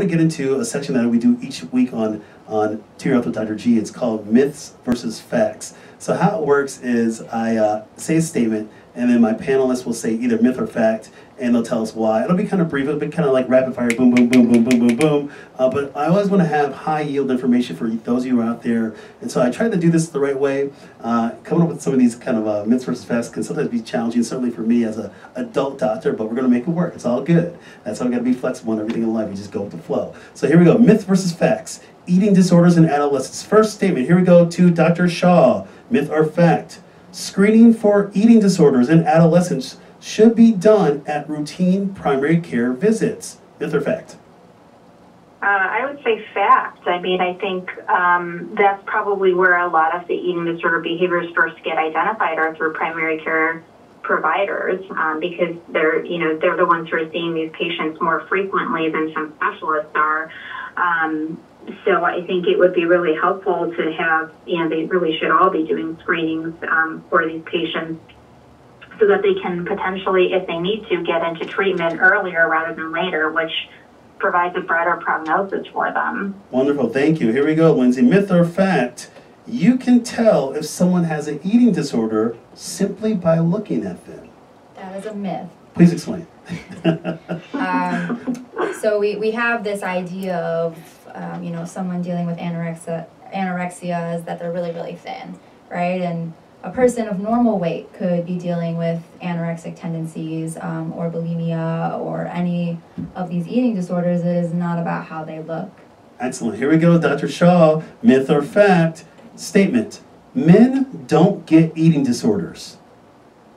want to get into a section that we do each week on To Your Health with Dr. G. It's called Myths versus Facts. So how it works is I say a statement, and then my panelists will say either myth or fact, and they'll tell us why. It'll be kind of brief, it'll be kind of like rapid fire, boom, boom, boom, boom, boom, boom, boom. But I always want to have high yield information for those of you out there. And so I try to do this the right way. Coming up with some of these kind of myths versus facts can sometimes be challenging, certainly for me as an adult doctor, but we're going to make it work. It's all good. That's how we got to be flexible in everything in life. We just go with the flow. So here we go, myth versus facts. Eating disorders in adolescents. First statement, here we go to Dr. Shah. Myth or fact? Screening for eating disorders in adolescents should be done at routine primary care visits. Myth or fact? I would say fact. I mean, I think that's probably where a lot of the eating disorder behaviors first get identified, are through primary care providers, because they're the ones who are seeing these patients more frequently than some specialists are. So I think it would be really helpful to have, they really should all be doing screenings for these patients, so that they can potentially, if they need to, get into treatment earlier rather than later, which provides a better prognosis for them. Wonderful, thank you. Here we go, Lindsey. Myth or fact? You can tell if someone has an eating disorder simply by looking at them. That is a myth. Please explain. So we have this idea of, someone dealing with anorexia is that they're really, really thin, right? And a person of normal weight could be dealing with anorexic tendencies or bulimia or any of these eating disorders. It is not about how they look. Excellent. Here we go, Dr. Shah. Myth or fact? Statement. Men don't get eating disorders.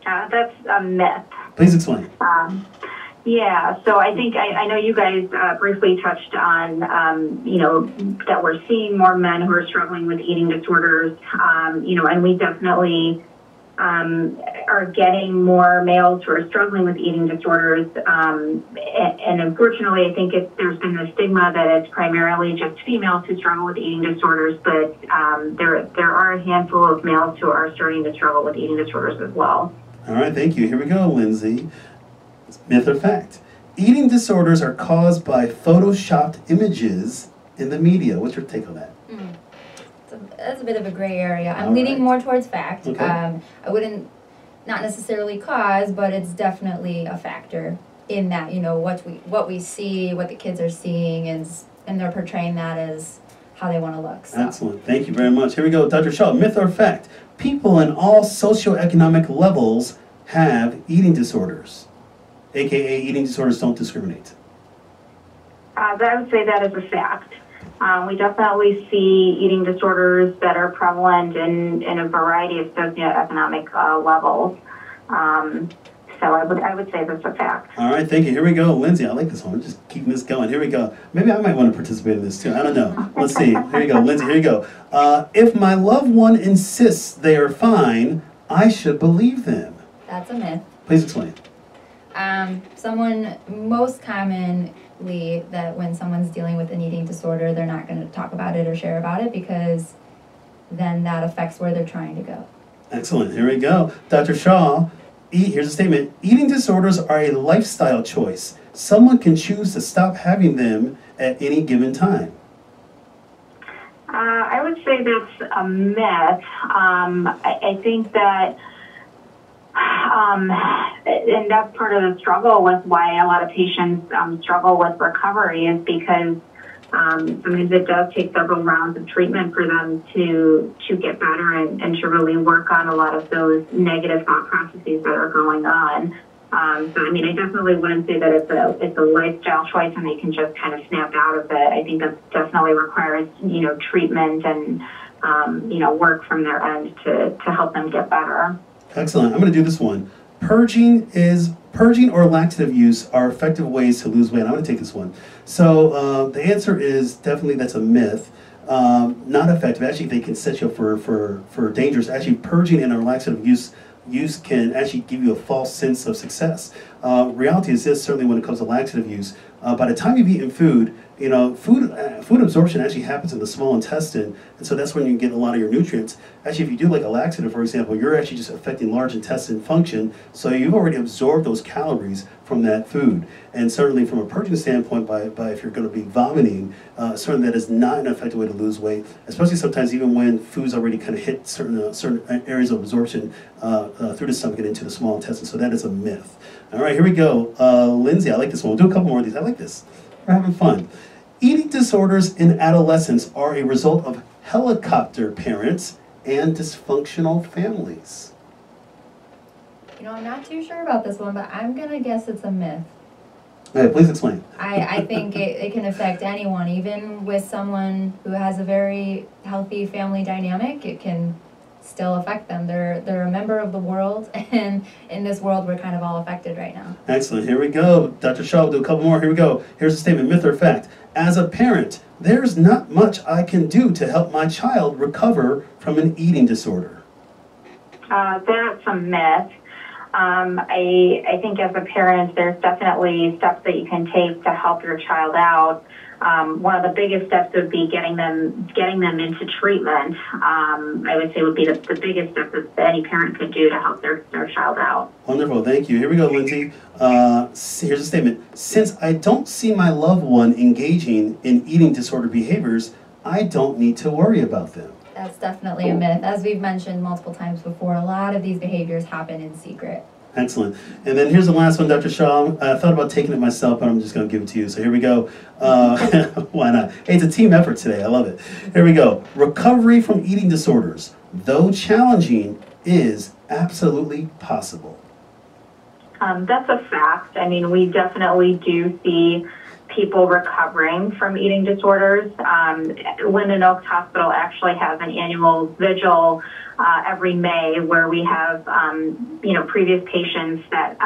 That's a myth. Please explain. Yeah, so I think I know you guys briefly touched on, that we're seeing more men who are struggling with eating disorders, and we definitely are getting more males who are struggling with eating disorders. And unfortunately, I think there's been the stigma that it's primarily just females who struggle with eating disorders, but there are a handful of males who are starting to struggle with eating disorders as well. All right, thank you. Here we go, Lindsey. Myth or fact? Eating disorders are caused by photoshopped images in the media. What's your take on that? That's a bit of a gray area. I'm leaning more towards fact. Okay. I wouldn't, not necessarily cause, but it's definitely a factor in that, what we see, what the kids are seeing, and they're portraying that as how they want to look. So. Excellent. Thank you very much. Here we go, Dr. Shah. Myth or fact? People in all socioeconomic levels have eating disorders. AKA eating disorders don't discriminate. I would say that is a fact. We definitely see eating disorders that are prevalent in a variety of socioeconomic levels. So I would say that's a fact. All right, thank you. Here we go, Lindsey. I like this one. We're just keeping this going. Here we go. Maybe I might want to participate in this too. I don't know. Let's see. Here you go, Lindsey. Here you go. If my loved one insists they are fine, I should believe them. That's a myth. Please explain. Someone most commonly that when someone's dealing with an eating disorder, they're not going to talk about it or share about it, because then that affects where they're trying to go. Excellent. Here we go. Dr. Shah, here's a statement. Eating disorders are a lifestyle choice. Someone can choose to stop having them at any given time. I would say that's a myth. I think that and that's part of the struggle with why a lot of patients struggle with recovery, is because sometimes it does take several rounds of treatment for them to get better and to really work on a lot of those negative thought processes that are going on. So, I mean, I definitely wouldn't say that it's a lifestyle choice and they can just kind of snap out of it. I think that definitely requires, treatment and, work from their end to help them get better. Excellent. I'm going to do this one. Purging or laxative use are effective ways to lose weight. I'm going to take this one. So the answer is definitely that's a myth. Not effective. Actually, they can set you up for dangers. Actually, purging and or laxative use can actually give you a false sense of success. Reality is this, certainly when it comes to laxative use, by the time you've eaten food, you know, food absorption actually happens in the small intestine, and so that's when you get a lot of your nutrients. Actually, if you do like a laxative, for example, you're actually just affecting large intestine function, so you've already absorbed those calories from that food. And certainly from a purging standpoint, by if you're going to be vomiting, certainly that is not an effective way to lose weight, especially sometimes even when foods already kind of hit certain areas of absorption through the stomach and into the small intestine. So that is a myth. All right, here we go. Lindsey, I like this one. We'll do a couple more of these. I like this. We're having fun. Eating disorders in adolescents are a result of helicopter parents and dysfunctional families. You know, I'm not too sure about this one, but I'm going to guess it's a myth. Okay, please explain. I think it can affect anyone, even with someone who has a very healthy family dynamic. It can still affect them. They're a member of the world, and in this world, we're kind of all affected right now. Excellent. Here we go. Dr. Shah, we'll do a couple more. Here we go. Here's a statement, myth or fact. As a parent, there's not much I can do to help my child recover from an eating disorder. That's a myth. I think as a parent, there's definitely steps that you can take to help your child out. One of the biggest steps would be getting them into treatment. I would say would be the biggest step that any parent could do to help their child out. Wonderful, thank you. Here we go, Lindsey. Here's a statement. Since I don't see my loved one engaging in eating disorder behaviors, I don't need to worry about them. That's definitely a myth. As we've mentioned multiple times before, a lot of these behaviors happen in secret. Excellent. And then here's the last one, Dr. Shah. I thought about taking it myself, but I'm just going to give it to you. So here we go. Why not? Hey, it's a team effort today. I love it. Here we go. Recovery from eating disorders, though challenging, is absolutely possible. That's a fact. I mean, we definitely do see people recovering from eating disorders. Linden Oaks Hospital actually has an annual vigil every May where we have, previous patients that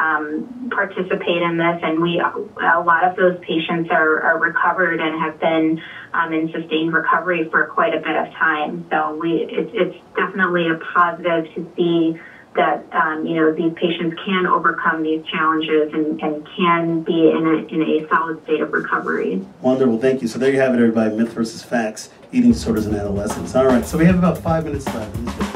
participate in this, and a lot of those patients are recovered and have been in sustained recovery for quite a bit of time. So it's definitely a positive to see that these patients can overcome these challenges and can be in a solid state of recovery. Wonderful, thank you. So there you have it, everybody. Myth versus facts, eating disorders in adolescents. All right, so we have about 5 minutes left.